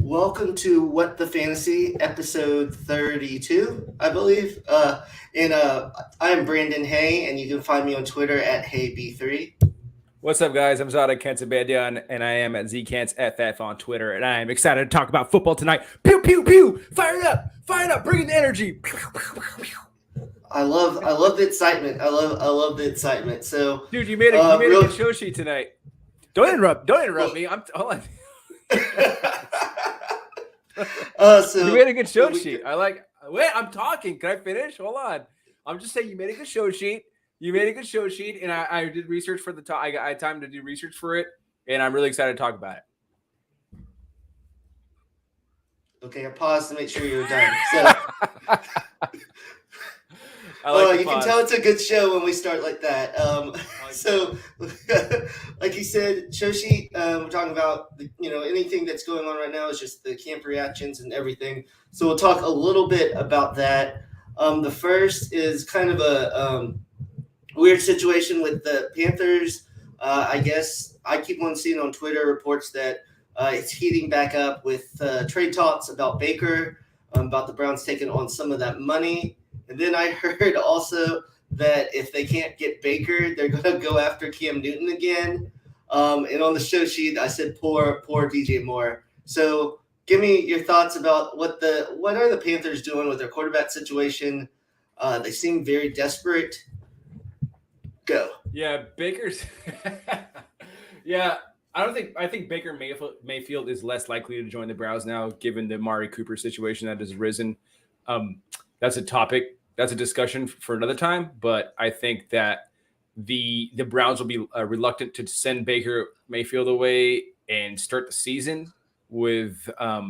Welcome to What the Fantasy, episode 32, I believe. I am Brandon Hay, and you can find me on Twitter at HeyB3. What's up, guys? I'm Zareh Kentsabandian, and I am at ZKantsFF on Twitter, and I am excited to talk about football tonight. Pew, pew, pew! Fire it up, bring in the energy. Pew, pew, pew, pew. I love the excitement. I love the excitement. So, dude, you made a good show sheet tonight. Don't interrupt me. Hold on. You made a good show sheet. Wait, I'm talking. Can I finish? Hold on. I'm just saying you made a good show sheet. And I did research for I had time to do research for it, and I'm really excited to talk about it. Okay, I paused to make sure you were done. So, you can tell it's a good show when we start like that. So, like you said, show sheet. We're talking about anything that's going on right now is just the camp reactions and everything. So we'll talk a little bit about that. The first is kind of a weird situation with the Panthers. I guess I keep on seeing on Twitter reports that it's heating back up with trade talks about Baker, about the Browns taking on some of that money. And then I heard also that if they can't get Baker, they're going to go after Cam Newton again. And on the show sheet, I said poor DJ Moore. So give me your thoughts about what are the Panthers doing with their quarterback situation. They seem very desperate. Go. Yeah, Baker's. Yeah, I think Baker Mayfield is less likely to join the Browns now, given the Mari Cooper situation that has risen. That's a topic. That's a discussion for another time. But I think that the Browns will be reluctant to send Baker Mayfield away and start the season with what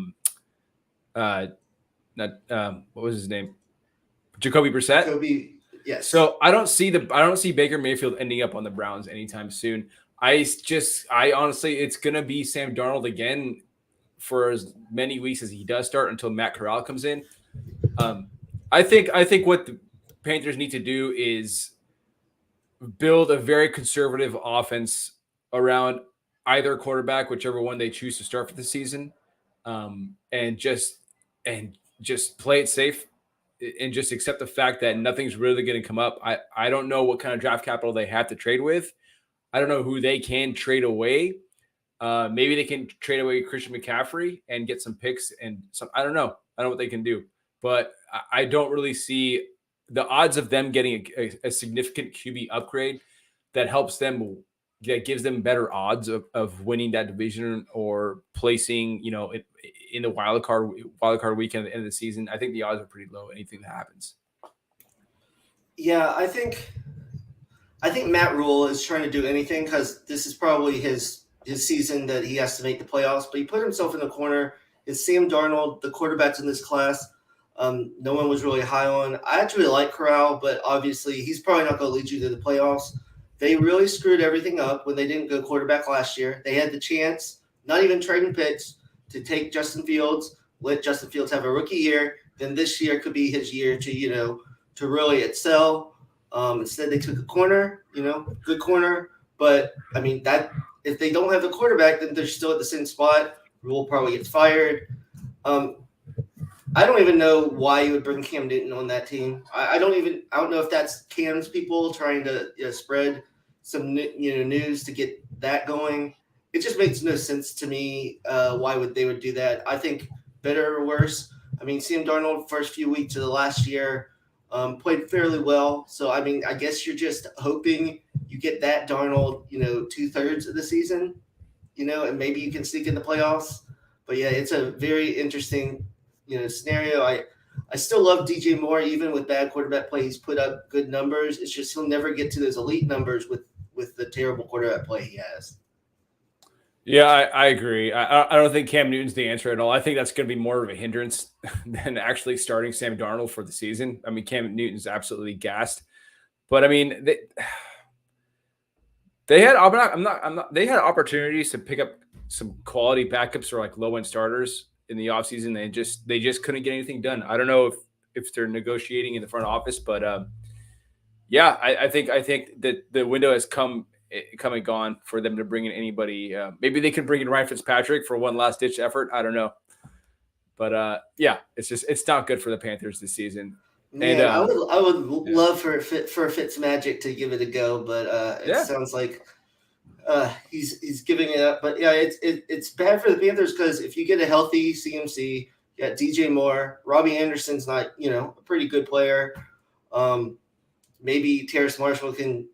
was his name? Jacoby Brissett. Yes. So I don't see Baker Mayfield ending up on the Browns anytime soon. I honestly, it's gonna be Sam Darnold again for as many weeks as he does start until Matt Corral comes in. I think what the Panthers need to do is build a very conservative offense around either quarterback, whichever one they choose to start for the season, and just play it safe and just accept the fact that nothing's really going to come up. I don't know what kind of draft capital they have to trade with. I don't know who they can trade away. Maybe they can trade away Christian McCaffrey and get some picks and some. I don't know what they can do, but I don't really see the odds of them getting a significant QB upgrade that helps them, that gives them better odds of winning that division or placing, in the wild card weekend at the end of the season. I think the odds are pretty low. Anything that happens. Yeah, I think Matt Rule is trying to do anything because this is probably his season that he has to make the playoffs. But he put himself in the corner. It's Sam Darnold, the quarterbacks in this class. No one was really high on. I actually like Corral, but obviously he's probably not going to lead you to the playoffs. They really screwed everything up when they didn't go quarterback last year. They had the chance, not even trading picks, to take Justin Fields, let Justin Fields have a rookie year. Then this year could be his year to really excel. Instead, they took a corner, good corner. But, I mean, that if they don't have the quarterback, then they're still at the same spot. Rule probably gets fired. I don't even know why you would bring Cam Newton on that team. I don't know if that's Cam's people trying to spread some news to get that going. It just makes no sense to me. Why would they do that? I think better or worse. I mean, Sam Darnold first few weeks of the last year played fairly well. So I mean, I guess you're just hoping you get that Darnold, 2/3 of the season, and maybe you can sneak in the playoffs. But yeah, it's a very interesting scenario. I still love DJ Moore, even with bad quarterback play. He's put up good numbers. It's just he'll never get to those elite numbers with the terrible quarterback play he has. Yeah, I agree. I don't think Cam Newton's the answer at all. I think that's going to be more of a hindrance than actually starting Sam Darnold for the season. I mean, Cam Newton's absolutely gassed, but I mean they had they had opportunities to pick up some quality backups or like low end starters in the offseason. They just couldn't get anything done. I don't know if they're negotiating in the front office, but yeah, I think that the window has come and gone for them to bring in anybody. Maybe they can bring in Ryan Fitzpatrick for one last ditch effort. I don't know. But yeah, it's not good for the Panthers this season. Man, And I would love for Fitzmagic to give it a go, but it yeah, sounds like he's giving it up. But yeah, it's bad for the Panthers because if you get a healthy CMC, you got DJ Moore, Robbie Anderson's not a pretty good player. Maybe Terrace Marshall can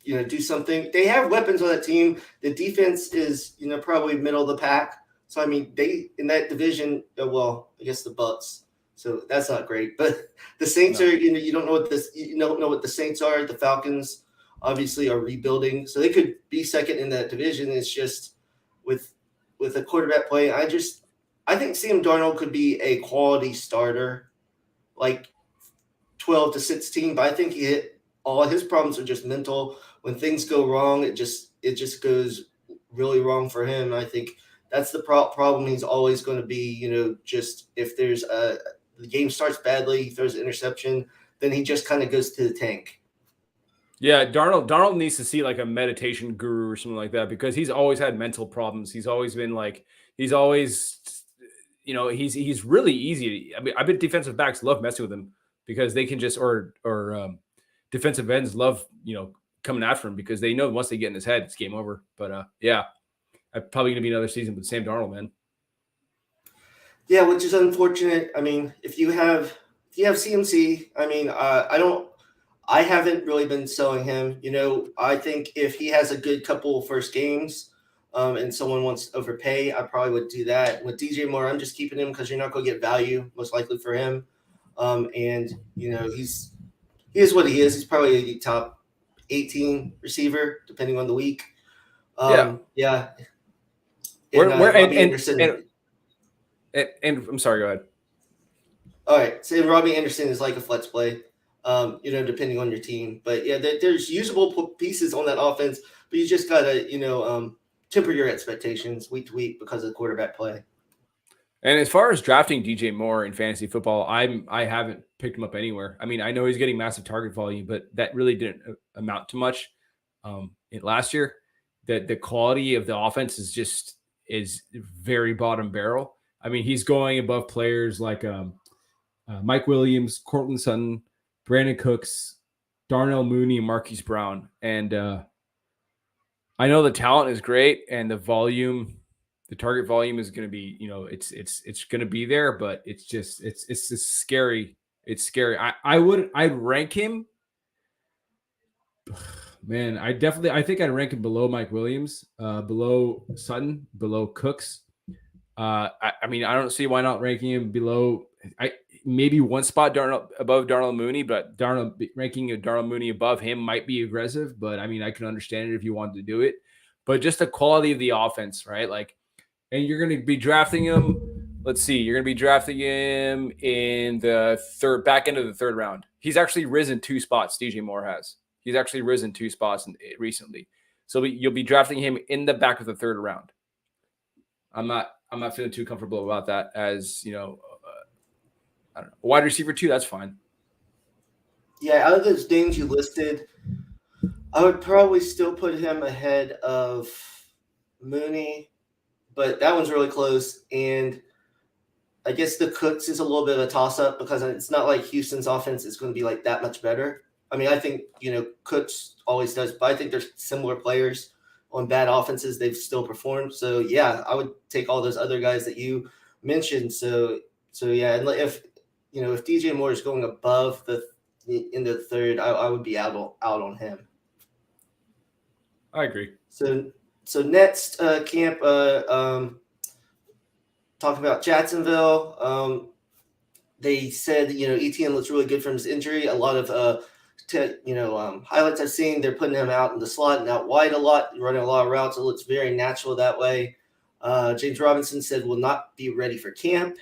do something. They have weapons on that team. The defense is probably middle of the pack. So I mean, they in that division. Well, I guess the Bucks. So that's not great. But the Saints are you don't know what the Saints are. The Falcons obviously are rebuilding, so they could be second in that division. It's just with a quarterback play. I think Sam Darnold could be a quality starter, like 12 to 16. But I think all his problems are just mental. When things go wrong, it just goes really wrong for him. I think that's the problem. He's always going to be, just if there's the game starts badly, he throws an interception, then he just kind of goes to the tank. Yeah, Darnold needs to see like a meditation guru or something like that because he's always had mental problems. He's always been like he's really easy. I mean, I bet defensive backs love messing with him because they can just or defensive ends love coming after him because they know once they get in his head, it's game over. But yeah, probably gonna be another season with Sam Darnold, man. Yeah, which is unfortunate. I mean, if you have CMC, I mean, I haven't really been selling him. I think if he has a good couple first games, and someone wants to overpay, I probably would do that. With DJ Moore, I'm just keeping him because you're not going to get value most likely for him. And he is what he is. He's probably a top 18 receiver depending on the week. Yeah. And I'm sorry, go ahead. All right. So Robbie Anderson is like a flex play, depending on your team. But yeah, there's usable pieces on that offense, but you just got to, temper your expectations week to week because of the quarterback play. And as far as drafting DJ Moore in fantasy football, I haven't picked him up anywhere. I mean, I know he's getting massive target volume, but that really didn't amount to much last year. The quality of the offense is very bottom barrel. I mean, he's going above players like Mike Williams, Cortland Sutton, Brandon Cooks, Darnell Mooney, and Marquise Brown. And I know the talent is great and the target volume is going to be, it's going to be there, but it's just scary. It's scary. I'd rank him. Man, I think I'd rank him below Mike Williams, below Sutton, below Cooks. I mean, I don't see why not ranking him below. Maybe one spot above Darnell Mooney, but ranking Darnell Mooney above him might be aggressive. But I mean, I can understand it if you wanted to do it. But just the quality of the offense, right? Like, and you're going to be drafting him. Let's see, you're going to be drafting him in the back end of the third round. He's actually risen 2 spots. DJ Moore has. He's actually risen 2 spots recently. So you'll be drafting him in the back of the third round. I'm not feeling too comfortable about that as, I don't know, wide receiver 2, that's fine. Yeah, out of those names you listed, I would probably still put him ahead of Mooney, but that one's really close. And I guess the Cooks is a little bit of a toss-up because it's not like Houston's offense is going to be like that much better. I mean, I think, Cooks always does, but I think there's similar players on bad offenses. They've still performed. So, yeah, I would take all those other guys that you mentioned. So yeah, and if DJ Moore is going above in the third, I would be out on him. I agree. So next camp, talking about Jacksonville, they said, ETN looks really good from his injury. A lot of highlights I've seen, they're putting him out in the slot and out wide a lot, running a lot of routes. It looks very natural that way. James Robinson said will not be ready for camp.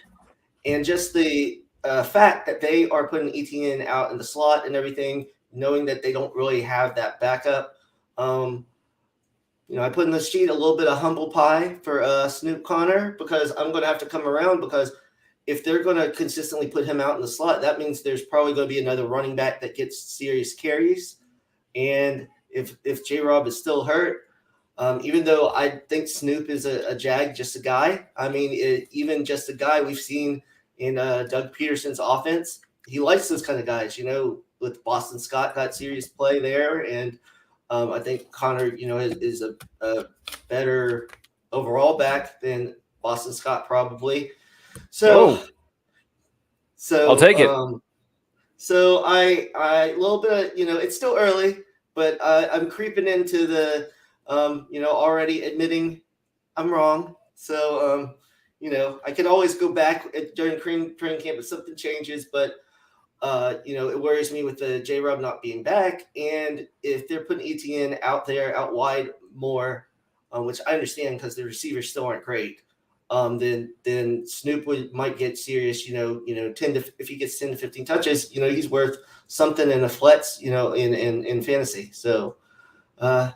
And just the fact that they are putting ETN out in the slot and everything, knowing that they don't really have that backup. I put in the sheet a little bit of humble pie for Snoop Connor because I'm going to have to come around because if they're going to consistently put him out in the slot, that means there's probably going to be another running back that gets serious carries. And if J-Rob is still hurt, Even though I think Snoop is a Jag, just a guy. I mean, even just a guy we've seen in Doug Peterson's offense. He likes those kind of guys. With Boston Scott got serious play there, and I think Connor, is a better overall back than Boston Scott probably. So, Oh, I'll so, take it. um, so I a little bit, it's still early, but I'm creeping into the, already admitting I'm wrong. So, I can always go back during training camp if something changes, but it worries me with the J Rob not being back, and if they're putting ETN out there, out wide more, which I understand because the receivers still aren't great. Then Snoop might get serious. 10 to if he gets 10 to 15 touches, he's worth something in a flex. In fantasy. So Yeah,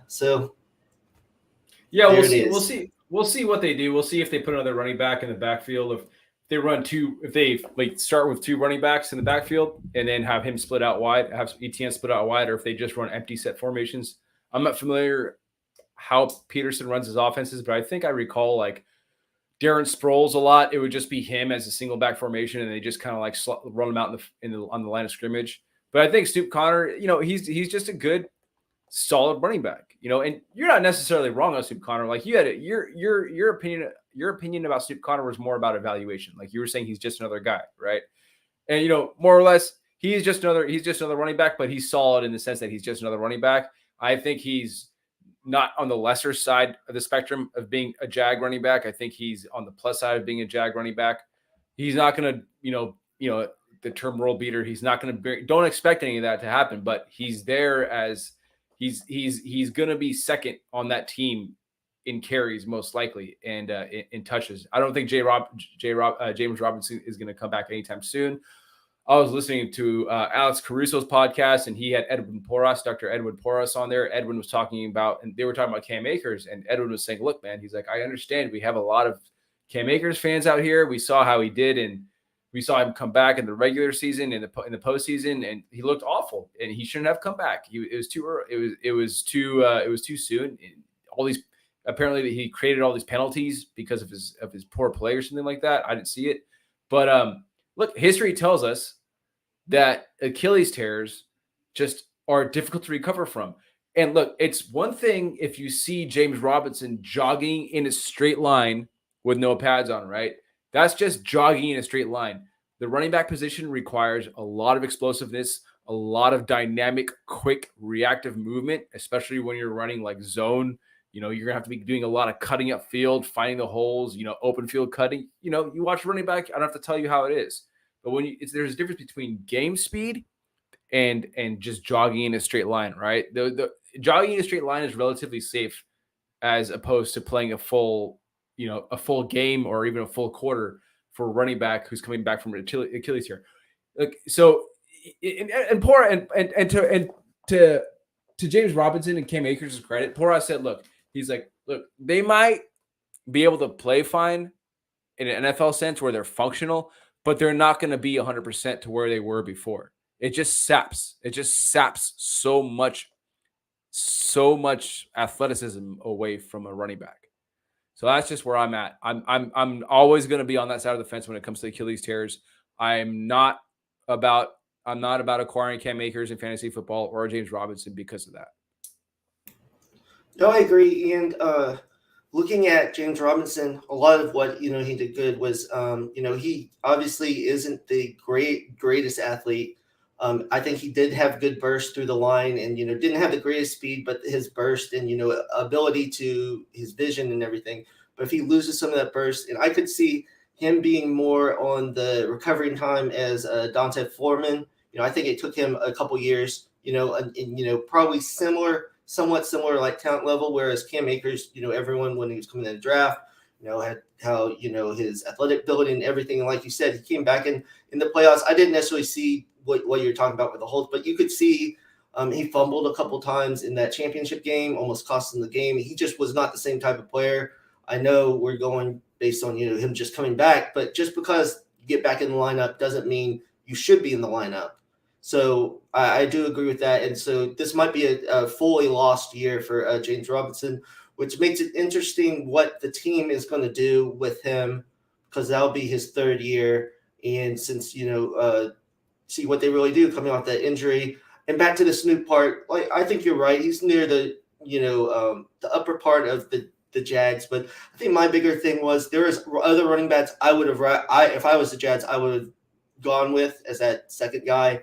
there we'll it see. We'll is. see. We'll see what they do. We'll see if they put another running back in the backfield. If they run two, if they start with two running backs in the backfield and then have him split out wide, have ETN split out wide, or if they just run empty set formations. I'm not familiar how Peterson runs his offenses, but I think I recall Darren Sproles a lot. It would just be him as a single back formation, and they just kind of run him out on the line of scrimmage. But I think Snoop Connor, he's just a good, solid running back. And you're not necessarily wrong on Snoop Connor. Like you had your opinion about Snoop Connor was more about evaluation. Like you were saying, he's just another guy, right? And more or less, he's just another running back, but he's solid in the sense that he's just another running back. I think he's not on the lesser side of the spectrum of being a Jag running back. I think he's on the plus side of being a Jag running back. He's not going to, the term world beater. He's not going to don't expect any of that to happen, but he's there as he's going to be second on that team in carries most likely and in touches. I don't think James Robinson is going to come back anytime soon. I was listening to Alex Caruso's podcast, and he had Dr. Edwin Porras on there. Edwin was talking about, and they were talking about Cam Akers, and Edwin was saying, look, man, he's like, I understand we have a lot of Cam Akers fans out here. We saw how he did, and we saw him come back in the regular season, in the postseason, and he looked awful, and he shouldn't have come back. It was too early. It was too soon. All these, apparently he created all these penalties because of his poor play or something like that. I didn't see it, but look, history tells us that Achilles tears just are difficult to recover from. And look, it's one thing if you see James Robinson jogging in a straight line with no pads on, right? That's just jogging in a straight line. The running back position requires a lot of explosiveness, a lot of dynamic, quick, reactive movement, especially when you're running like zone. You're going to have to be doing a lot of cutting up field, finding the holes, open field cutting. You watch running back, I don't have to tell you how it is. But there's a difference between game speed and just jogging in a straight line, right? The jogging in a straight line is relatively safe as opposed to playing a full game or even a full quarter for a running back who's coming back from Achilles tear. So, to James Robinson and Cam Akers' credit, Porras said, look, they might be able to play fine in an NFL sense where they're functional, but they're not going to be 100% to where they were before. It just saps so much athleticism away from a running back. So that's just where I'm at. I'm always going to be on that side of the fence when it comes to Achilles tears. I'm not about acquiring Cam Akers in fantasy football or James Robinson because of that. No, I agree. And looking at James Robinson, a lot of what he did good was he obviously isn't the greatest athlete. I think he did have good burst through the line, and didn't have the greatest speed, but his burst and ability to his vision and everything. But if he loses some of that burst, and I could see him being more on the recovering time as Dante Foreman. I think it took him a couple years. And probably somewhat similar like talent level, whereas Cam Akers, everyone when he was coming in the draft, had how his athletic ability and everything. And like you said, he came back in the playoffs. I didn't necessarily see what you're talking about with the holds, but you could see he fumbled a couple times in that championship game, almost cost him the game. He just was not the same type of player. I know we're going based on him just coming back, but just because you get back in the lineup doesn't mean you should be in the lineup. So I do agree with that. And so this might be a fully lost year for James Robinson. which makes it interesting what the team is going to do with him, because that'll be his third year. And since, see what they really do coming off that injury. And back to the Snoop part, like I think you're right. He's near the the upper part of the Jags, but I think my bigger thing was there is other running backs I would have if I was the Jags, I would have gone with as that second guy.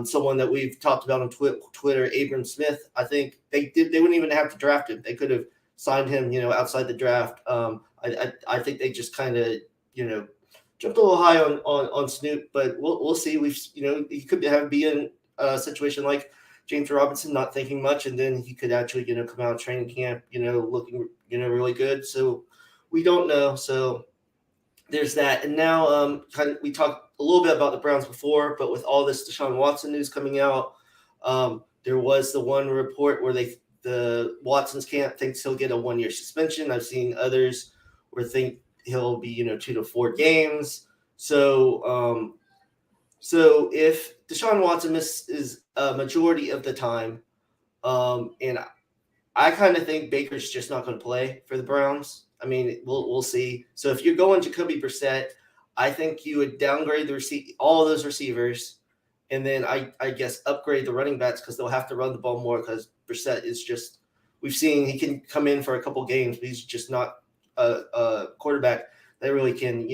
Someone that we've talked about on Twitter, Abram Smith. I think they wouldn't even have to draft him. They could have signed him, outside the draft. I think they just kind of, jumped a little high on Snoop, but we'll see. He could be in a situation like James Robinson, not thinking much, and then he could actually, come out of training camp, looking, really good. So we don't know. So there's that. And now we talked a little bit about the Browns before, but with all this Deshaun Watson news coming out, there was the one report where the Watson's camp thinks he'll get a 1-year suspension. I've seen others where think he'll be, 2 to 4 games. So if Deshaun Watson misses a majority of the time, and I kind of think Baker's just not going to play for the Browns. I mean, we'll see. So if you're going Jacoby Brissett, I think you would downgrade all of those receivers, and then I guess upgrade the running backs because they'll have to run the ball more because Brissett is just – we've seen he can come in for a couple games, but he's just not a quarterback that really can,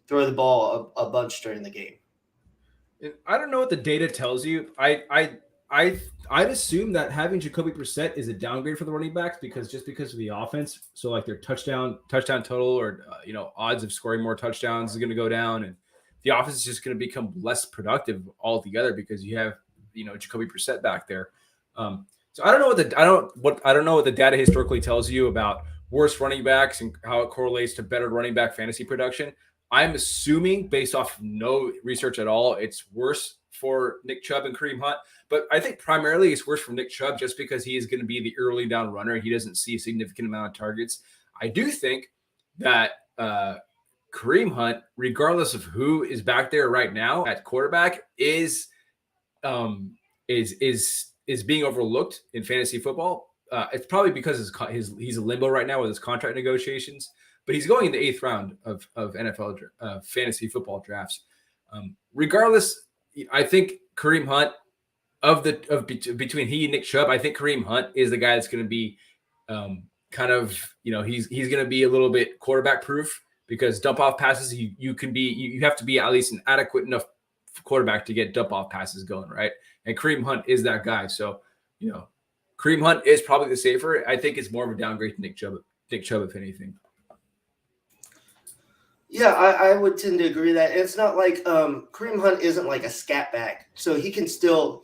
throw the ball a bunch during the game. I don't know what the data tells you. I'd assume that having Jacoby Brissett is a downgrade for the running backs because of the offense. So like their touchdown total or odds of scoring more touchdowns is going to go down, and the offense is just going to become less productive altogether because you have Jacoby Brissett back there. So I don't know what the data historically tells you about worse running backs and how it correlates to better running back fantasy production. I'm assuming, based off no research at all, it's worse for Nick Chubb and Kareem Hunt. But I think primarily it's worse for Nick Chubb just because he is going to be the early down runner. He doesn't see a significant amount of targets. I do think that Kareem Hunt, regardless of who is back there right now at quarterback, is being overlooked in fantasy football. It's probably because he's a limbo right now with his contract negotiations, but he's going in the 8th round of NFL fantasy football drafts. Regardless, I think Kareem Hunt between he and Nick Chubb, I think Kareem Hunt is the guy that's going to be he's going to be a little bit quarterback proof because dump off passes you have to be at least an adequate enough quarterback to get dump off passes going, right? And Kareem Hunt is that guy. So Kareem Hunt is probably the safer. I think it's more of a downgrade to Nick Chubb, if anything. Yeah, I would tend to agree that it's not like Kareem Hunt isn't like a scat back, so he can still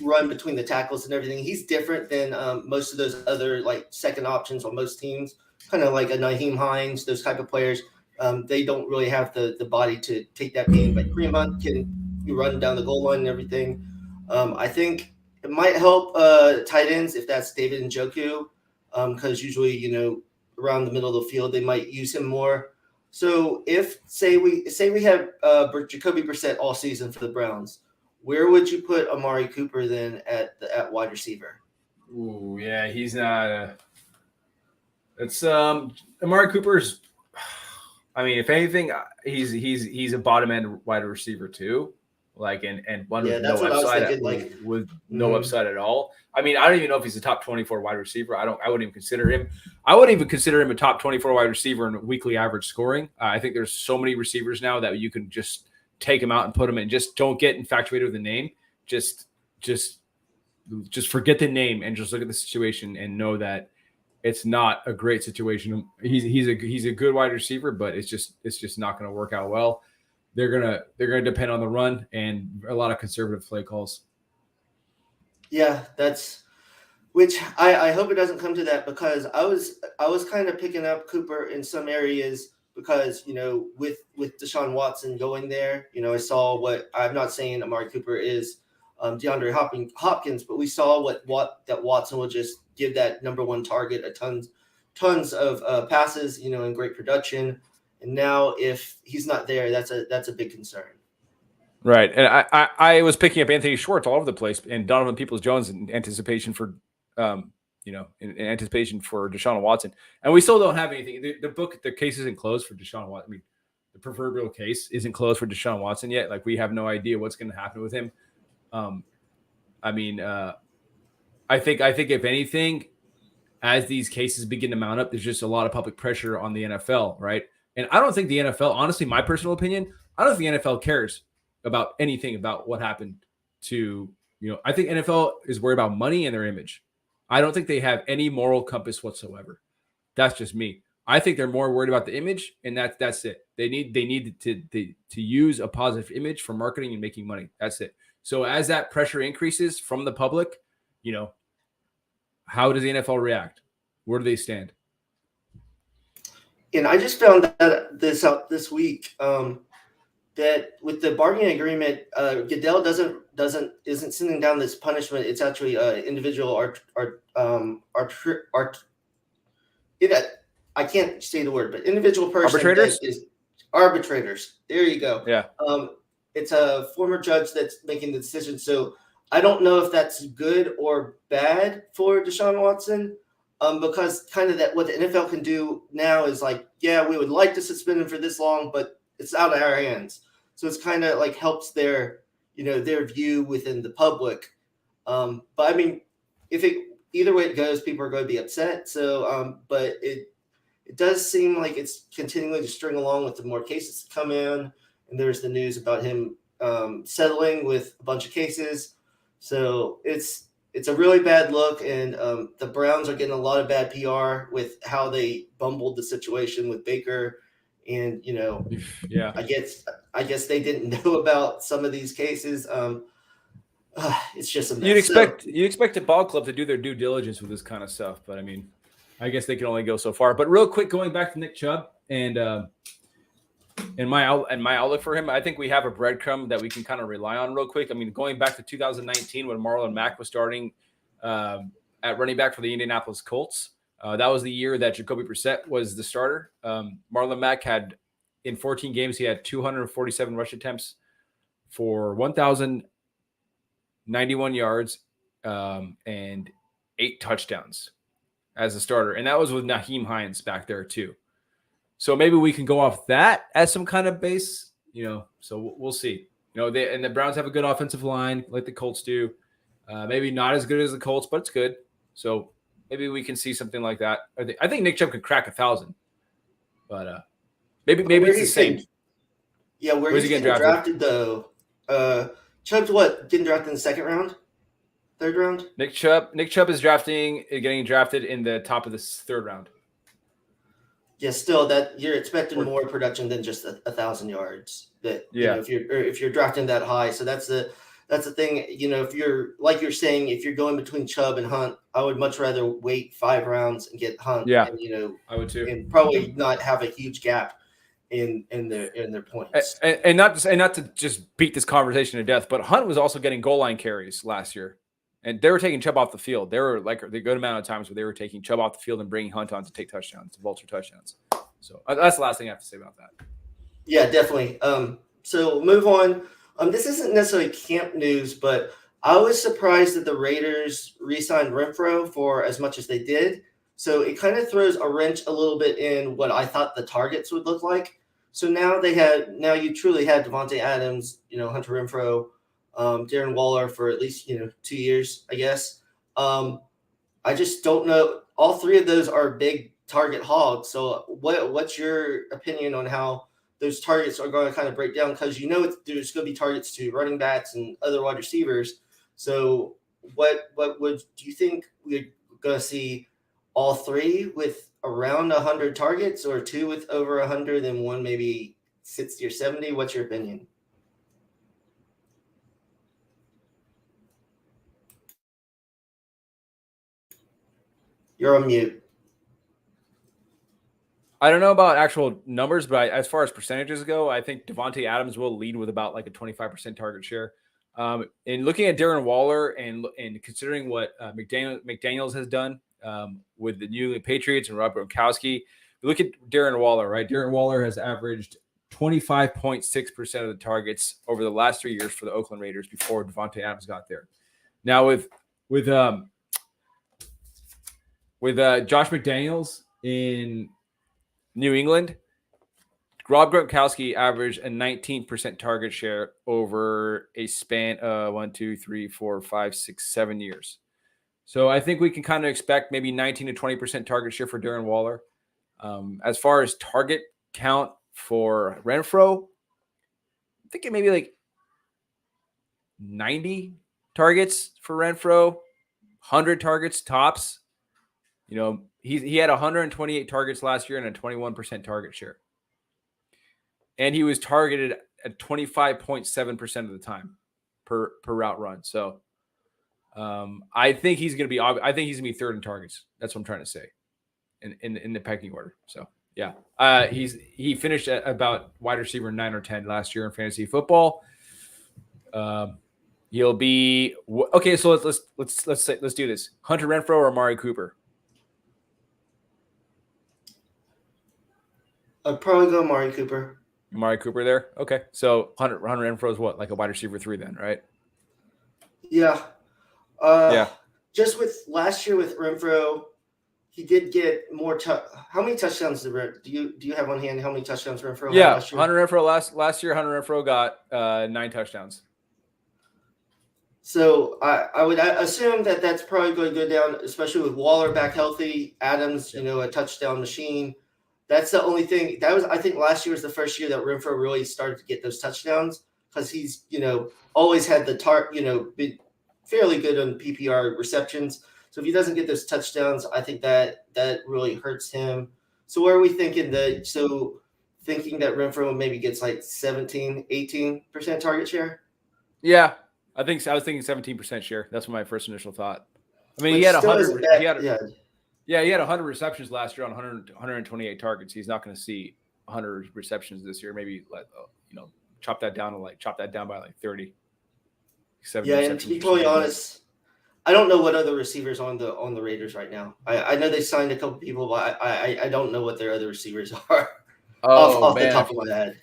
run between the tackles and everything. He's different than most of those other like second options on most teams, kind of like a Naheem Hines, those type of players. They don't really have the body to take that beating, but Kareem Hunt can run down the goal line and everything. I think it might help tight ends if that's David Njoku, because usually around the middle of the field they might use him more. So if say we have Jacoby Brissett all season for the Browns, where would you put Amari Cooper then at wide receiver? Ooh, yeah, he's not. It's Amari Cooper's. I mean, if anything, he's a bottom end wide receiver too. Like and one with no upside, with no upside at all. I mean, I don't even know if he's a top 24 wide receiver. I wouldn't even consider him. I wouldn't even consider him a top 24 wide receiver in weekly average scoring. I think there's so many receivers now that you can just take him out and put him in. Just don't get infatuated with the name. Just forget the name and just look at the situation and know that it's not a great situation. He's a good wide receiver, but it's just not going to work out well. They're gonna depend on the run and a lot of conservative play calls. Yeah, which I hope it doesn't come to that because I was kind of picking up Cooper in some areas because with Deshaun Watson going there, I saw what I'm not saying Amari Cooper is DeAndre Hopkins, but we saw that Watson will just give that number one target tons of passes, and great production. And now if he's not there, that's a big concern. Right. And I was picking up Anthony Schwartz all over the place and Donovan Peoples-Jones in anticipation for in anticipation for Deshaun Watson. And we still don't have anything. The case isn't closed for Deshaun Watson. I mean, the proverbial case isn't closed for Deshaun Watson yet. Like, we have no idea what's going to happen with him. I think if anything, as these cases begin to mount up, there's just a lot of public pressure on the NFL, right? And I don't think the NFL, honestly, my personal opinion, I don't think the NFL cares about anything about what happened to, I think NFL is worried about money and their image. I don't think they have any moral compass whatsoever. That's just me. I think they're more worried about the image, and that's it. They need to use a positive image for marketing and making money. That's it. So as that pressure increases from the public, how does the NFL react? Where do they stand? And I just found this out this week that with the bargaining agreement, Goodell isn't sending down this punishment. It's actually individual I can't say the word, but individual person arbitrators. There you go. Yeah. It's a former judge that's making the decision. So I don't know if that's good or bad for Deshaun Watson, because kind of that what the NFL can do now is like, yeah, we would like to suspend him for this long, but it's out of our hands. So it's kind of like helps their view within the public. But I mean, either way it goes, people are going to be upset. So, but it does seem like it's continuing to string along with the more cases to come in. And there's the news about him settling with a bunch of cases. So it's a really bad look, and the Browns are getting a lot of bad PR with how they bumbled the situation with Baker, and yeah, I guess they didn't know about some of these cases. It's just a mess. You'd expect a ball club to do their due diligence with this kind of stuff, but I mean, I guess they can only go so far. But real quick, going back to Nick Chubb and my outlook for him, I think we have a breadcrumb that we can kind of rely on real quick. I mean, going back to 2019 when Marlon Mack was starting at running back for the Indianapolis Colts, that was the year that Jacoby Brissett was the starter. Marlon Mack had, in 14 games, he had 247 rush attempts for 1,091 yards and 8 touchdowns as a starter. And that was with Nyheim Hines back there too. So maybe we can go off that as some kind of base, so we'll see. And the Browns have a good offensive line like the Colts do. Maybe not as good as the Colts, but it's good. So maybe we can see something like that. I think Nick Chubb could crack 1,000, but maybe it's the same. Yeah, where's he getting drafted though? Chubb's getting drafted in the second round, third round? Nick Chubb is getting drafted in the top of the third round. Yeah, still that you're expecting more production than just 1,000 yards. If you're drafting that high, so that's the thing. If you're saying, if you're going between Chubb and Hunt, I would much rather wait 5 rounds and get Hunt. Yeah, and, I would too, and probably not have a huge gap in their points. And not to just beat this conversation to death, but Hunt was also getting goal line carries last year. And they were taking Chubb off the field. There were like the good amount of times where they were taking Chubb off the field and bringing Hunt on to take touchdowns, to vulture touchdowns. So that's the last thing I have to say about that. Yeah, definitely. So move on. This isn't necessarily camp news, but I was surprised that the Raiders re-signed Renfro for as much as they did. So it kind of throws a wrench a little bit in what I thought the targets would look like. So now you truly had Devontae Adams, Hunter Renfro, Darren Waller for at least 2 years, I guess. I just don't know. All 3 of those are big target hogs. So what's your opinion on how those targets are going to kind of break down? Because there's going to be targets to running backs and other wide receivers. So what do you think we're going to see? All 3 with around 100 targets, or 2 with over 100 and 1 maybe 60 or 70? What's your opinion? You're on mute. I don't know about actual numbers, but as far as percentages go, I think Devontae Adams will lead with about like a 25% target share. And looking at Darren Waller and considering what McDaniels has done with the New England Patriots and Rob Gronkowski, look at Darren Waller, right? Darren Waller has averaged 25.6% of the targets over the last 3 years for the Oakland Raiders before Devontae Adams got there. Now with with Josh McDaniels in New England, Rob Gronkowski averaged a 19% target share over a span of 1, 2, 3, 4, 5, 6, 7 years. So I think we can kind of expect maybe 19 to 20% target share for Darren Waller. As far as target count for Renfro, I'm thinking maybe like 90 targets for Renfro, 100 targets tops. You know, he had 128 targets last year and a 21% target share. And he was targeted at 25.7% of the time per route run. So I think he's going to be third in targets. That's what I'm trying to say in the pecking order. So yeah, he finished at about wide receiver 9 or 10 last year in fantasy football. He'll be okay. So let's do this. Hunter Renfrow or Amari Cooper? I'd probably go Amari Cooper. Amari Cooper there. Okay, so Hunter Renfrow is what, like a wide receiver 3 then, right? Yeah. Yeah. Just with last year with Renfrow, he did get more. How many touchdowns do you have on hand? How many touchdowns Renfrow had last year? Hunter Renfrow last year. Hunter Renfrow got 9 touchdowns. So I would assume that that's probably going to go down, especially with Waller back healthy, Adams, a touchdown machine. That's the only thing. I think last year was the first year that Renfrow really started to get those touchdowns because he's, always had the been fairly good on PPR receptions. So if he doesn't get those touchdowns, I think that really hurts him. So where are we thinking thinking that Renfrow maybe gets like 17, 18% target share? Yeah, I was thinking 17% share. That's my first initial thought. I mean, he had 100 receptions last year on 128 targets. He's not going to see 100 receptions this year. Maybe chop that down by like 30. Yeah, and to be totally honest, I don't know what other receivers on the Raiders right now. I know they signed a couple people, but I don't know what their other receivers are off the top of my head.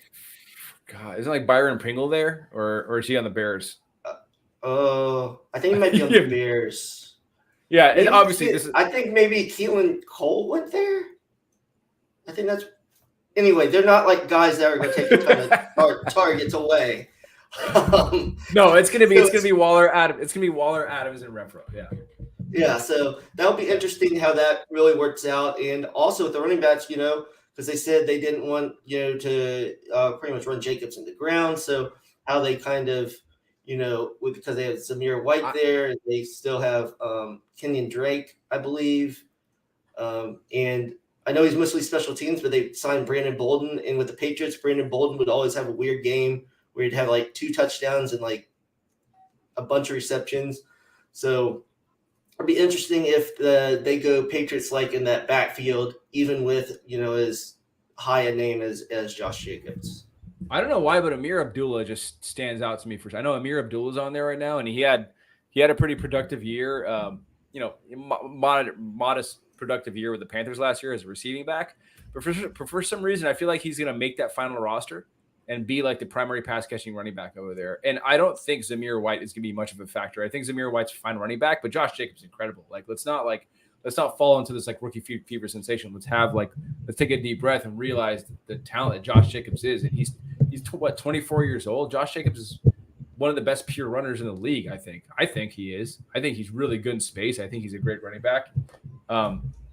God, isn't like Byron Pringle there, or is he on the Bears? I think he might be on the Bears. Yeah, and obviously I think maybe Keelan Cole went there. I think that's anyway. They're not like guys that are going to take a ton of targets away. No, it's gonna be Waller, Adams. It's gonna be Waller, Adams, and Renfrow. Yeah. Yeah, so that'll be interesting how that really works out, and also with the running backs, because they said they didn't want to pretty much run Jacobs in the ground. So how they kind of because they have Zamir White there, and they still have Kenyon Drake, I believe, and I know he's mostly special teams, but they signed Brandon Bolden, and with the Patriots, Brandon Bolden would always have a weird game where he'd have like 2 touchdowns and like a bunch of receptions. So it'd be interesting if they go Patriots like in that backfield, even with as high a name as Josh Jacobs. I don't know why, but Amir Abdullah just stands out to me I know Amir Abdullah's on there right now, and he had a pretty productive year. Modest productive year with the Panthers last year as a receiving back. But for some reason, I feel like he's going to make that final roster and be like the primary pass catching running back over there. And I don't think Zamir White is going to be much of a factor. I think Zamir White's a fine running back, but Josh Jacobs is incredible. Like, let's not fall into this like rookie fever sensation. Let's take a deep breath and realize the talent that Josh Jacobs is. And he's 24 years old. Josh Jacobs is one of the best pure runners in the league. I think he is. I think he's really good in space. I think he's a great running back.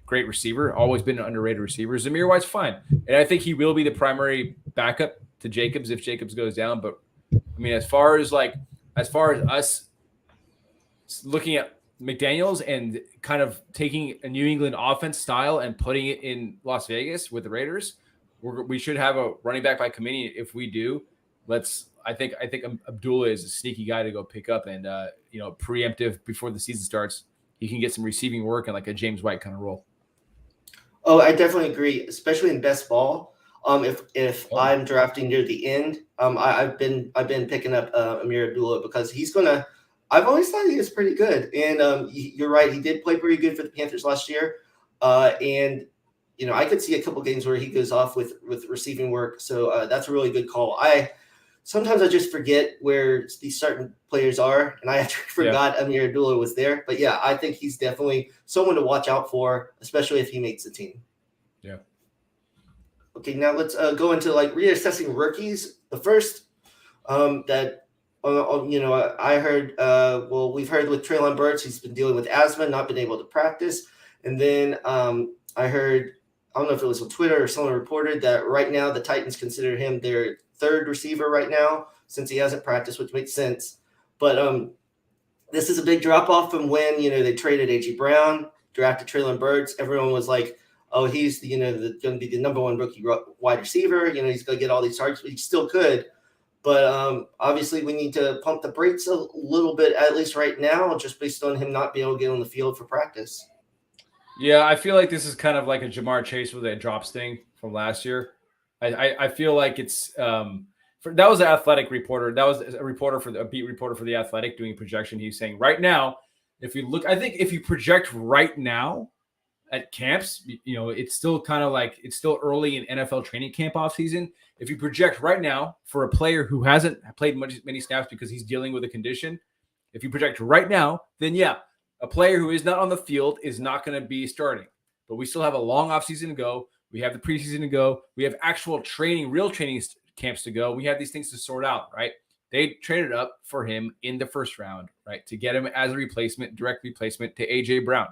Great receiver, always been an underrated receiver. Zamir White's fine. And I think he will be the primary backup to Jacobs if Jacobs goes down. But I mean, as far as us looking at McDaniels and kind of taking a New England offense style and putting it in Las Vegas with the Raiders, we should have a running back by committee. If we do, I think Abdullah is a sneaky guy to go pick up and preemptive before the season starts. He can get some receiving work and like a James White kind of role. Oh, I definitely agree, especially in best ball. If I'm drafting near the end, I've been picking up Amir Abdullah because he's gonna. I've always thought he was pretty good, and you're right. He did play pretty good for the Panthers last year, and I could see a couple games where he goes off with receiving work. So that's a really good call. sometimes I just forget where these certain players are, and I actually forgot Amir Abdullah was there. But yeah, I think he's definitely someone to watch out for, especially if he makes the team. Yeah. Okay, now let's go into like reassessing rookies. The first that I heard. We've heard with Treylon Burks, he's been dealing with asthma, not been able to practice, and then I heard. I don't know if it was on Twitter or someone reported that right now the Titans consider him their third receiver right now since he hasn't practiced, which makes sense. But this is a big drop off from when they traded A.J. Brown, drafted Treylon Burks. Everyone was like, "Oh, he's going to be the number one rookie wide receiver. He's going to get all these targets, but he still could." But obviously, we need to pump the brakes a little bit, at least right now, just based on him not being able to get on the field for practice. Yeah, I feel like this is kind of like a Jamar Chase with a drops thing from last year. I feel like it's that was an athletic reporter. That was a beat reporter for the Athletic doing a projection. He's saying right now, if you look, I think if you project right now at camps, it's still kind of like it's still early in NFL training camp off season. If you project right now for a player who hasn't played many snaps because he's dealing with a condition, if you project right now, then yeah. A player who is not on the field is not going to be starting. But we still have a long offseason to go. We have the preseason to go. We have actual training, real training camps to go. We have these things to sort out, right? They traded up for him in the first round, right, to get him as a replacement, direct replacement to A.J. Brown.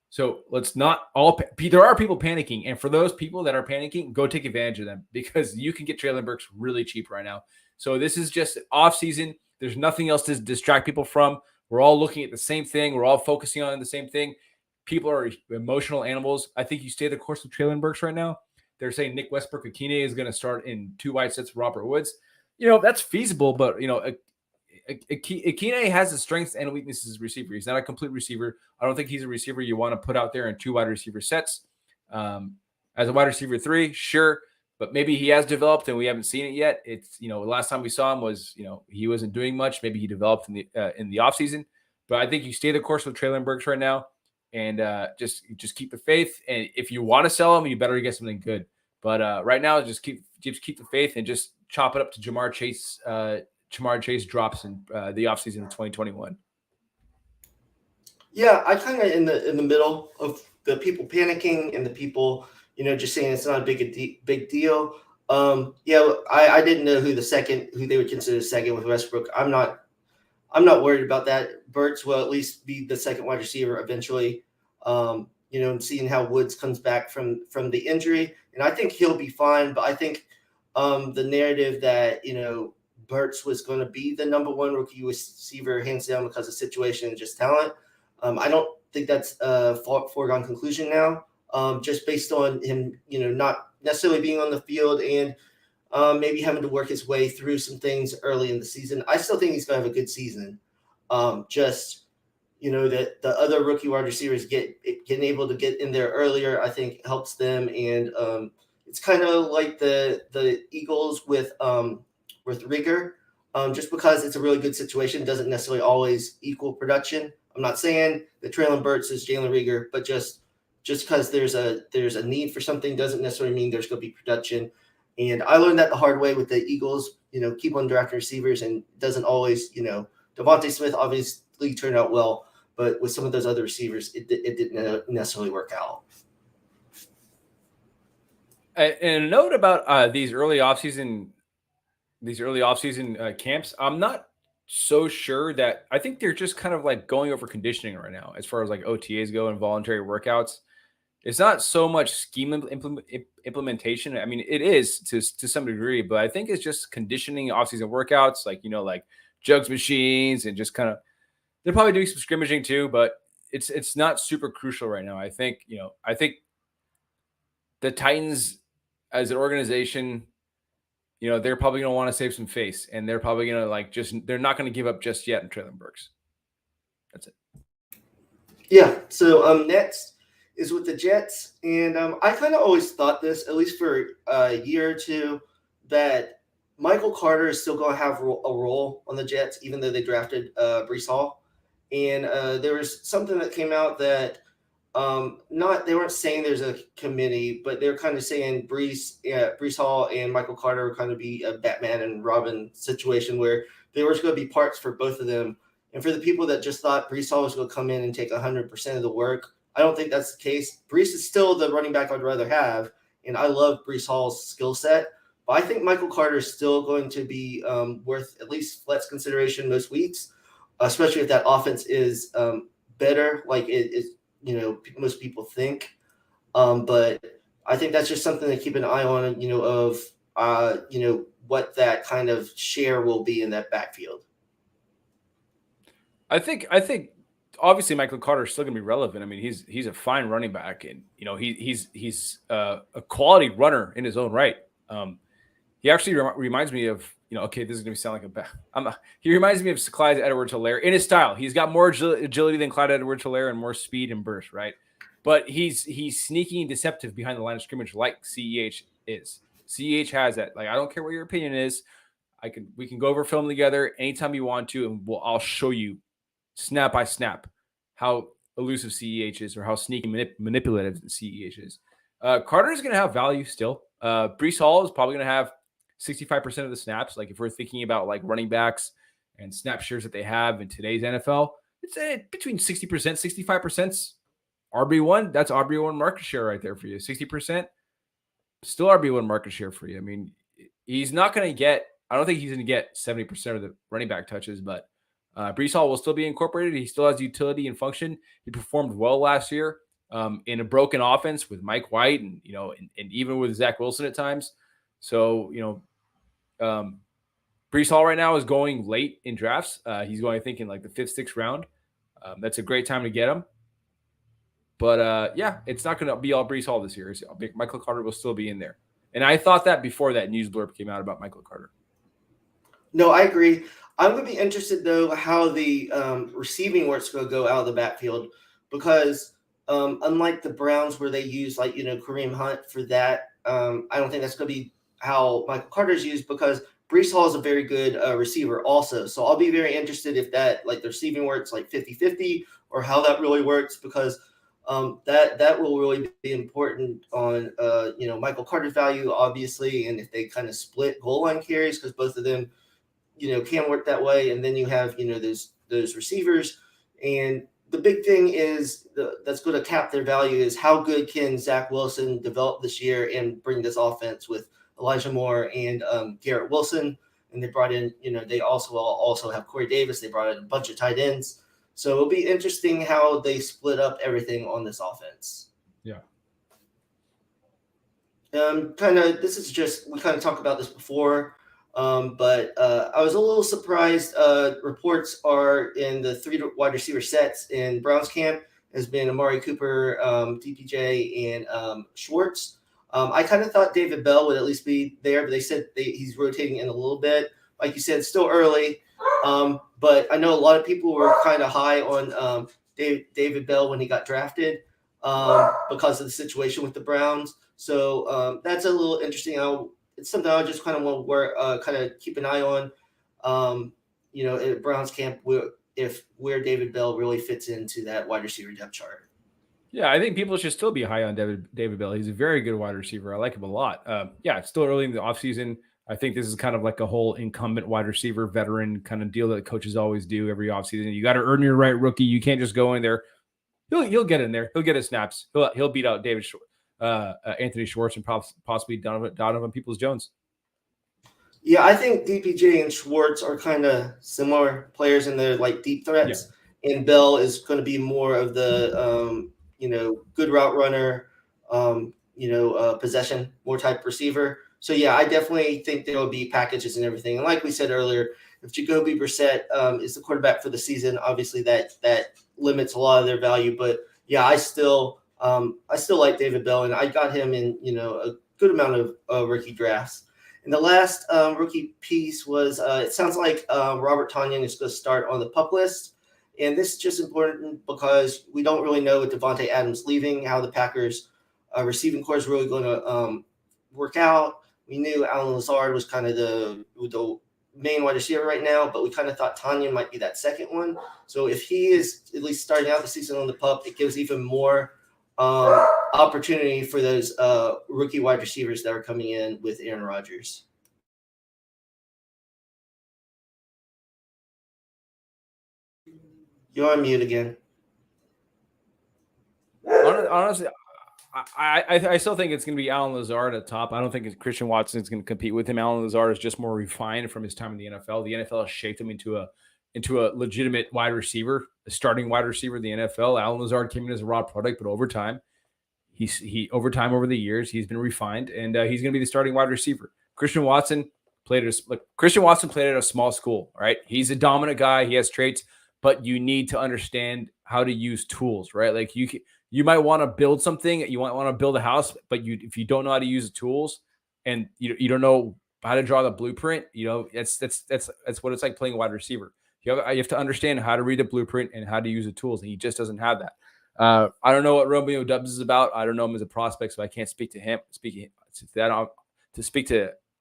So let's not all – there are people panicking. And for those people that are panicking, go take advantage of them because you can get Treylon Burks really cheap right now. So this is just offseason. There's nothing else to distract people from. We're all looking at the same thing. We're all focusing on the same thing. People are emotional animals. I think you stay the course with Treylon Burks right now. They're saying Nick Westbrook-Akine is going to start in 2 wide sets with Robert Woods. That's feasible, but, Akine has the strengths and weaknesses as a receiver. He's not a complete receiver. I don't think he's a receiver you want to put out there in 2 wide receiver sets. As a wide receiver 3, sure. But maybe he has developed and we haven't seen it yet. It's, the last time we saw him was, he wasn't doing much. Maybe he developed in the offseason. But I think you stay the course with Treylon Burks right now and just keep the faith. And if you want to sell him, you better get something good. But right now, just keep the faith and just chop it up to Jamar Chase. Jamar Chase drops in the offseason of 2021. Yeah, I kind of in the middle of the people panicking and the people just saying it's not a big deal. I didn't know who they would consider second with Westbrook. I'm not worried about that. Burks will at least be the second wide receiver eventually. And seeing how Woods comes back from the injury, and I think he'll be fine. But I think the narrative that Burks was going to be the number one rookie receiver hands down because of situation and just talent. I don't think that's a foregone conclusion now. Just based on him, not necessarily being on the field and maybe having to work his way through some things early in the season. I still think he's going to have a good season. That the other rookie wide receivers getting able to get in there earlier, I think helps them. And it's kind of like the Eagles with Rieger. Just because it's a really good situation doesn't necessarily always equal production. I'm not saying that Treylon Burks is Jalen Rieger, but just because there's a need for something doesn't necessarily mean there's going to be production. And I learned that the hard way with the Eagles. Keep on drafting receivers, and doesn't always. Devontae Smith obviously turned out well, but with some of those other receivers, it didn't necessarily work out. And a note about these early offseason camps. I'm not so sure that I think they're just kind of like going over conditioning right now as far as like OTAs go and voluntary workouts. It's not so much scheme implementation. I mean, it is to some degree, but I think it's just conditioning offseason workouts, like jugs machines and just kind of they're probably doing some scrimmaging too, but it's not super crucial right now. I think the Titans as an organization, they're probably going to want to save some face, and they're probably going to they're not going to give up just yet in Treylon Burks. That's it. Yeah. So next is with the Jets, and I kind of always thought this, at least for a year or two, that Michael Carter is still going to have a role on the Jets, even though they drafted Breece Hall. And there was something that came out that not they weren't saying there's a committee, but they're kind of saying Brees Hall and Michael Carter were kind of be a Batman and Robin situation where there was going to be parts for both of them. And for the people that just thought Brees Hall was going to come in and take 100% of the work, I don't think that's the case. Brees is still the running back I'd rather have, and I love Brees Hall's skill set. But I think Michael Carter is still going to be worth at least flex consideration most weeks, especially if that offense is better, like it is. Most people think. But I think that's just something to keep an eye on. Of what that kind of share will be in that backfield. I think obviously Michael Carter is still going to be relevant. I mean, he's a fine running back, and he's a quality runner in his own right. He actually reminds me of okay, this is going to sound like a bad. He reminds me of Clyde Edwards-Helaire in his style. He's got more agility than Clyde Edwards-Helaire and more speed and burst, right? But he's sneaky and deceptive behind the line of scrimmage, like CEH is. CEH has that. Like, I don't care what your opinion is. We can go over film together anytime you want to, and I'll show you snap by snap how elusive CEH is or how sneaky manipulative CEH is. Carter is going to have value still. Brees Hall is probably going to have 65% of the snaps. Like if we're thinking about like running backs and snap shares that they have in today's NFL, it's between 60%, 65% RB1. That's RB1 market share right there for you. 60%, still RB1 market share for you. I mean, he's not going to get, I don't think he's going to get 70% of the running back touches, but Brees Hall will still be incorporated. He still has utility and function. He performed well last year in a broken offense with Mike White and even with Zach Wilson at times. So, Brees Hall right now is going late in drafts. He's going, I think, in like the 5th, 6th round. That's a great time to get him. But yeah, it's not going to be all Brees Hall this year. Michael Carter will still be in there. And I thought that before that news blurb came out about Michael Carter. No, I agree. I'm going to be interested, though, how the receiving work's going to go out of the backfield because unlike the Browns where they use Kareem Hunt for that, I don't think that's going to be how Michael Carter's used because Brees Hall is a very good receiver also. So I'll be very interested if that the receiving works like 50-50 or how that really works because that will really be important on Michael Carter's value, obviously, and if they kind of split goal line carries because both of them can work that way. And then you have, those receivers. And the big thing is that's going to cap their value is how good can Zach Wilson develop this year and bring this offense with Elijah Moore and Garrett Wilson. And they brought in, they also have Corey Davis. They brought in a bunch of tight ends. So it'll be interesting how they split up everything on this offense. Yeah. We kind of talked about this before. But I was a little surprised. Reports are in the 3 wide receiver sets in Browns camp has been Amari Cooper, DPJ, and Schwartz. I kind of thought David Bell would at least be there, but they said he's rotating in a little bit. Like you said, still early. But I know a lot of people were kind of high on David Bell when he got drafted because of the situation with the Browns. So that's a little interesting. It's something I just kind of want to kind of keep an eye on, at Browns camp where David Bell really fits into that wide receiver depth chart. Yeah, I think people should still be high on David Bell. He's a very good wide receiver. I like him a lot. Yeah, it's still early in the offseason. I think this is kind of like a whole incumbent wide receiver veteran kind of deal that coaches always do every offseason. You got to earn your right, rookie. You can't just go in there. He'll get in there. He'll get his snaps. He'll beat out Anthony Schwartz and possibly Donovan Peoples-Jones. Yeah, I think DPJ and Schwartz are kind of similar players in their deep threats, and Bell is going to be more of the good route runner, possession more type receiver. So yeah, I definitely think there will be packages and everything. And like we said earlier, if Jacoby Brissett is the quarterback for the season, obviously that limits a lot of their value. But yeah, I still like David Bell, and I got him in a good amount of rookie drafts. And the last rookie piece was it sounds like Robert Tonyan is going to start on the PUP list, and this is just important because we don't really know with Devontae Adams leaving how the Packers receiving core is really going to work out. We knew Allen Lazard was kind of the main wide receiver right now, but we kind of thought Tonyan might be that second one. So if he is at least starting out the season on the PUP, it gives even more opportunity for those rookie wide receivers that are coming in with Aaron Rodgers. You're on mute again. Honestly, I still think it's going to be Allen Lazard at the top. I don't think Christian Watson is going to compete with him. Allen Lazard is just more refined from his time in the NFL. The NFL has shaped him into a legitimate wide receiver, a starting wide receiver in the NFL. Allen Lazard came in as a raw product, but over time, over the years, he's been refined, and he's going to be the starting wide receiver. Christian Watson played at a small school, right? He's a dominant guy. He has traits, but you need to understand how to use tools, right? Like you might want to build something, you might want to build a house, but if you don't know how to use the tools and you don't know how to draw the blueprint, that's what it's like playing a wide receiver. You have to understand how to read the blueprint and how to use the tools, and he just doesn't have that. I don't know what Romeo Dubs is about. I don't know him as a prospect, so I can't speak to him. Speak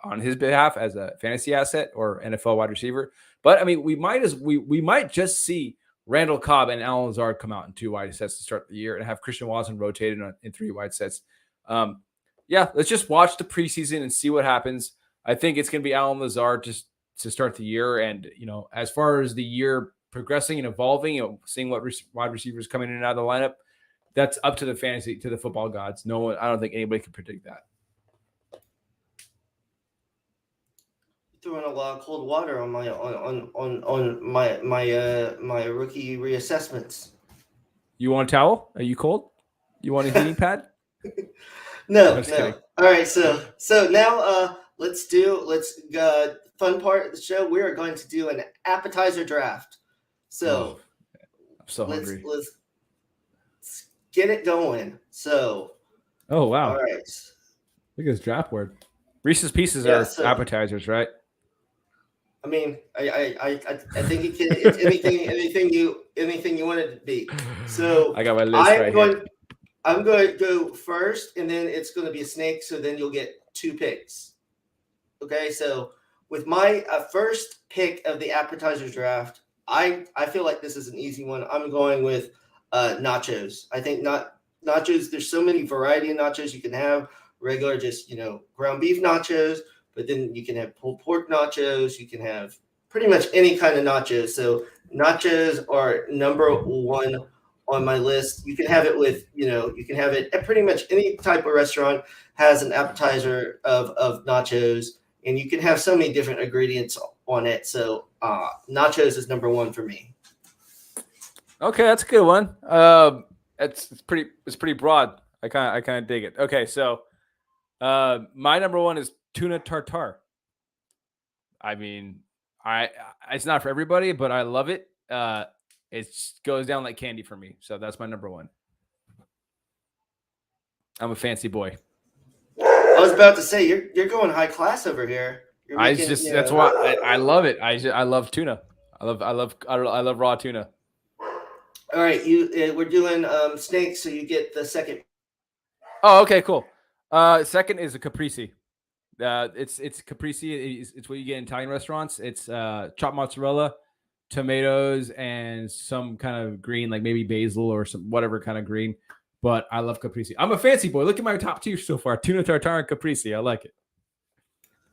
on his behalf as a fantasy asset or NFL wide receiver. But I mean, we might just see Randall Cobb and Allen Lazard come out in 2 wide sets to start the year and have Christian Watson rotated in 3 wide sets. Let's just watch the preseason and see what happens. I think it's going to be Allen Lazard just to start the year. And, as far as the year progressing and evolving, seeing what wide receivers coming in and out of the lineup, that's up to the football gods. No one, I don't think anybody can predict that. Throwing a lot of cold water on my my rookie reassessments. You want a towel? Are you cold? You want a heating pad? No. All right, so now let's fun part of the show. We are going to do an appetizer draft. So I'm so hungry. Let's get it going. So oh wow. All right. Look at this draft board. Reese's Pieces are appetizers, right? I mean, I think it's anything you want it to be. So I got my list here. I'm going to go first, and then it's going to be a snake. So then you'll get 2 picks. Okay. So with my first pick of the appetizer draft, I feel like this is an easy one. I'm going with nachos. I think nachos. There's so many variety of nachos you can have. Regular, just ground beef nachos. But then you can have pulled pork nachos. You can have pretty much any kind of nachos. So nachos are number 1 on my list. You can have it with, you can have it at pretty much any type of restaurant has an appetizer of nachos, and you can have so many different ingredients on it. So nachos is number 1 for me. Okay, that's a good one. It's pretty broad. I kind of dig it. Okay, so my number 1 is tuna tartare. I mean, it's not for everybody, but I love it. It goes down like candy for me. So that's my number 1. I'm a fancy boy. I was about to say you're going high class over here. That's why I love it. I love tuna. I love raw tuna. All right, we're doing snakes, so you get the second. Oh, okay, cool. Second is a caprese. It's caprese. It's what you get in Italian restaurants. It's chopped mozzarella, tomatoes, and some kind of green, like maybe basil or some whatever kind of green. But I love caprese. I'm a fancy boy. Look at my top 2 so far: tuna tartare and caprese. I like it.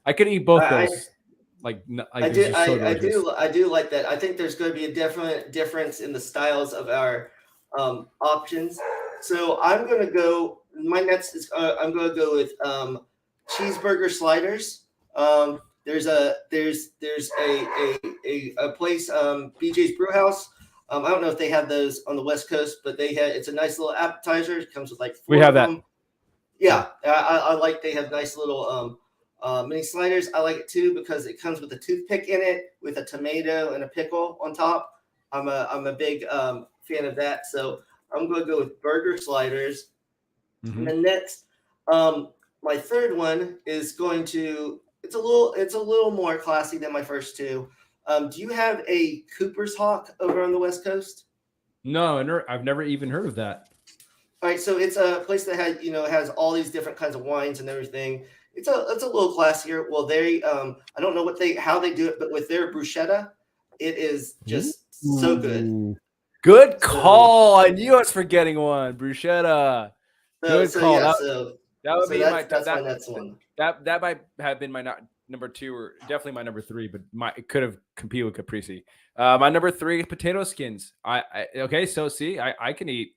I could eat both those. I do like that. I think there's going to be a definite difference in the styles of our options. So I'm going to go. My next is I'm going to go with cheeseburger sliders. There's a place, BJ's Brewhouse. I don't know if they have those on the West Coast, but it's a nice little appetizer. It comes with like 4 we have of that. them. Yeah, I like they have nice little mini sliders. I like it too because it comes with a toothpick in it with a tomato and a pickle on top. I'm a big fan of that. So I'm going to go with burger sliders. Mm-hmm. And then next, my third one is going to it's a little more classy than my first 2. Do you have a Cooper's Hawk over on the West Coast? No, I've never even heard of that. All right, so it's a place that has all these different kinds of wines and everything. It's a little classier. Well, they I don't know how they do it, but with their bruschetta, it is just so good. Good call. I knew I was forgetting one. Bruschetta. Good call. Yeah, that would be that's my next one. That might have been my number 2 or definitely my number 3, but it could have competed with Caprese. My number 3, potato skins. Okay, so see, I can eat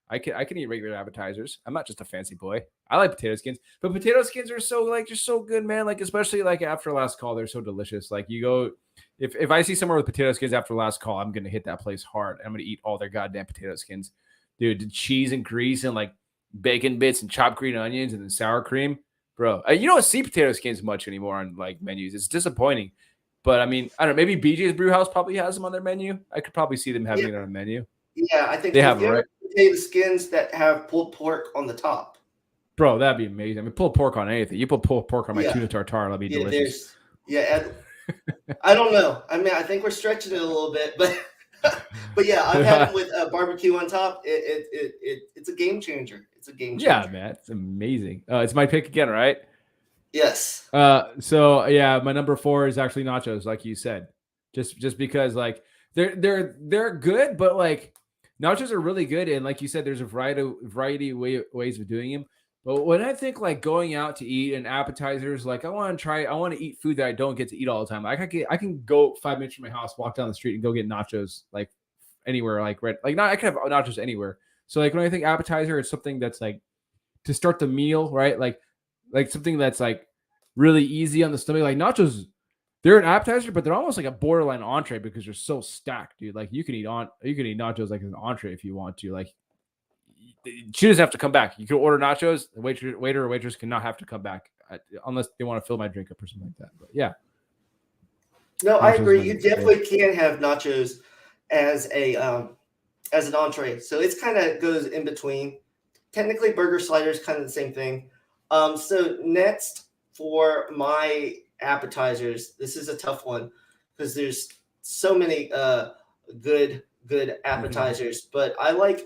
regular appetizers. I'm not just a fancy boy. I like potato skins, but potato skins are just so good, man. Like, especially like after last call, they're so delicious. Like, you go, if I see somewhere with potato skins after last call, I'm gonna hit that place hard. I'm gonna eat all their goddamn potato skins, dude. The cheese and grease and like bacon bits and chopped green onions and then sour cream, bro. You don't see potato skins much anymore on like menus. It's disappointing, but I mean, I don't know. Maybe BJ's Brewhouse probably has them on their menu. I could probably see them having it on a menu. Yeah, I think they have it, right? Potato skins that have pulled pork on the top. Bro, that'd be amazing. I mean, pulled pork on anything. You put pulled pork on my tuna tartare, that'd be delicious. I don't know. I mean, I think we're stretching it a little bit, but yeah, I've had them with barbecue on top. It's a game changer. It's a game changer. Yeah, man, it's amazing. It's my pick again, right? Yes. So yeah, my number 4 is actually nachos, like you said, just because like they're good, but like nachos are really good, and like you said, there's a variety ways of doing them. But when I think like going out to eat and appetizers, like I want to eat food that I don't get to eat all the time. Like I can go 5 minutes from my house, walk down the street, and go get nachos like anywhere, like I can have nachos anywhere. So like when I think appetizer, it's something that's like to start the meal, right? Like something that's like really easy on the stomach. Like nachos, they're an appetizer, but they're almost like a borderline entree because they're so stacked, dude. Like you can eat nachos like an entree if you want to. Like she doesn't have to come back. You can order nachos. The waiter or waitress cannot have to come back unless they want to fill my drink up or something like that. But yeah. No, nachos, I agree. You definitely can have nachos as an entree. So it's kind of goes in between. Technically, burger sliders kind of the same thing. So next for my appetizers, this is a tough one because there's so many good appetizers. But I like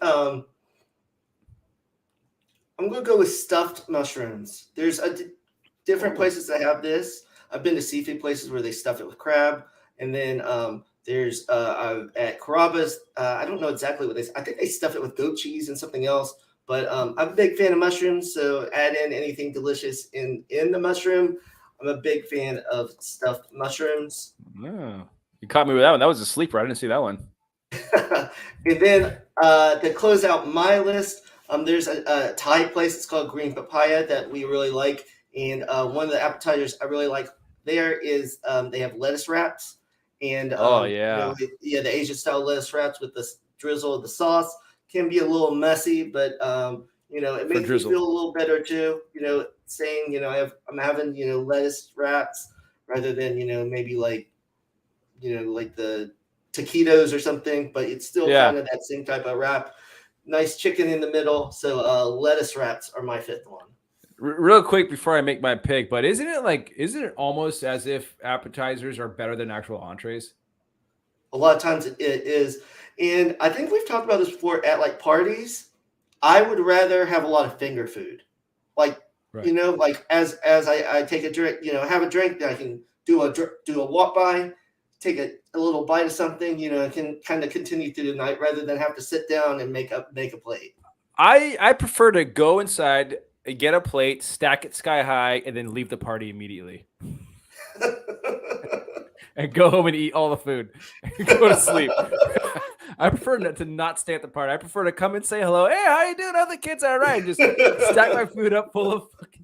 I'm gonna go with stuffed mushrooms. There's different places that have this. I've been to seafood places where they stuff it with crab, and then there's at Carrabba's. I don't know exactly what I think they stuff it with goat cheese and something else. But I'm a big fan of mushrooms, so add in anything delicious in the mushroom. I'm a big fan of stuffed mushrooms. Oh, you caught me with that one. That was a sleeper. I didn't see that one. And then to close out my list, there's a Thai place. It's called Green Papaya that we really like. And one of the appetizers I really like there is they have lettuce wraps. And the Asian style lettuce wraps with the drizzle of the sauce. Can be a little messy, but it makes me feel a little better too. Saying I'm having lettuce wraps rather than maybe like the taquitos or something, but it's still kind of that same type of wrap. Nice chicken in the middle. So lettuce wraps are my 5th one. Real quick before I make my pick, but isn't it almost as if appetizers are better than actual entrees? A lot of times it is. And I think we've talked about this before at like parties. I would rather have a lot of finger food. Like, like as I take a drink, have a drink, then I can do a walk by, take a little bite of something, and can kind of continue through the night rather than have to sit down and make a plate. I prefer to go inside, get a plate, stack it sky high, and then leave the party immediately. And go home and eat all the food and go to sleep. I prefer to not stay at the party. I prefer to come and say hello. Hey, how you doing? How the kids? All right. Just stack my food up full of fucking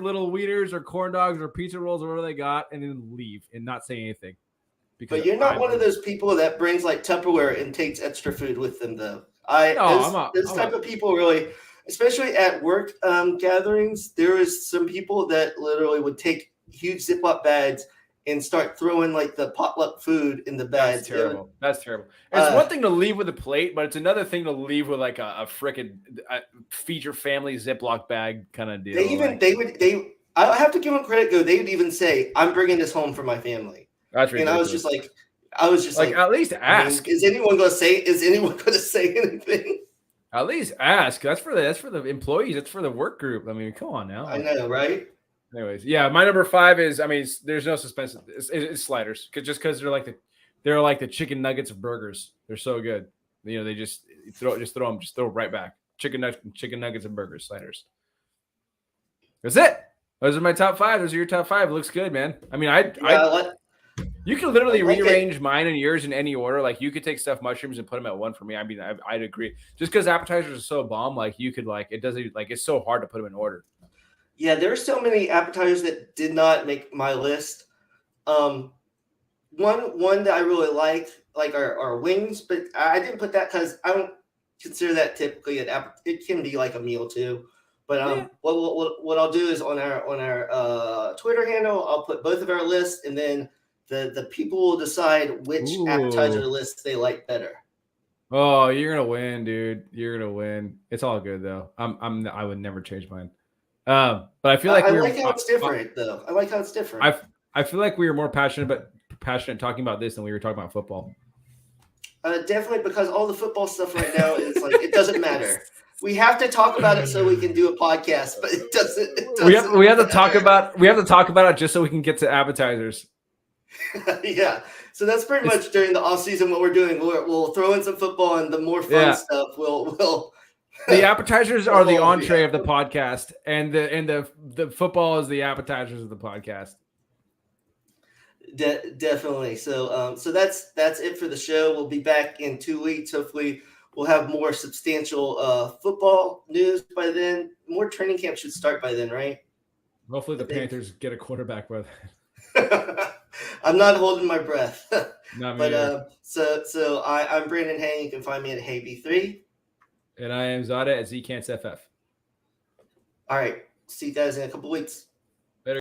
little wieners or corn dogs or pizza rolls or whatever they got, and then leave and not say anything. But you're not one of those people that brings like Tupperware and takes extra food with them, though. Those type of people really, especially at work gatherings, there is some people that literally would take huge Ziploc bags and start throwing like the potluck food in the bags. That's terrible. It's one thing to leave with a plate, but it's another thing to leave with like a freaking feature family Ziploc bag kind of deal. I have to give them credit though. They would even say, "I'm bringing this home for my family." That's ridiculous. And I was just like, at least ask. Is anyone going to say anything? At least ask. That's for the employees. That's for the work group. I mean, come on now. I know, right? Anyways, yeah, my number 5 is. I mean, there's no suspense. It's sliders, because they're like the chicken nuggets of burgers. They're so good. They just throw right back. Chicken nuggets and burgers, sliders. That's it. Those are my top 5. Those are your top 5. It looks good, man. I mean, you can literally rearrange mine and yours in any order. Like you could take stuffed mushrooms and put them at 1 for me. I mean, I'd agree. Just because appetizers are so bomb, like you could it doesn't it's so hard to put them in order. Yeah, there are so many appetizers that did not make my list. One that I really like are wings, but I didn't put that because I don't consider that typically it can be like a meal too. But what I'll do is on our Twitter handle, I'll put both of our lists, and then the people will decide which appetizer list they like better. Oh, you're gonna win, dude. You're gonna win. It's all good though. I would never change mine. But I feel like I like how it's different though. I like how it's different. I feel like we were more passionate talking about this than we were talking about football. Definitely, because all the football stuff right now is like it doesn't matter. We have to talk about it so we can do a podcast, but it doesn't. We have to talk about it just so we can get to appetizers. Yeah, so that's pretty much during the off season what we're doing. We'll throw in some football, and the more fun stuff we'll. The appetizers are the entree of the podcast, and the football is the appetizers of the podcast. Definitely. So that's it for the show. We'll be back in 2 weeks. Hopefully, we'll have more substantial football news by then. More training camp should start by then, right? Hopefully, the Panthers get a quarterback by then. I'm not holding my breath. Not me but so I'm Brandon Hay. You can find me at HayB3. And I am Zareh at ZCantsFF. All right. See you guys in a couple weeks.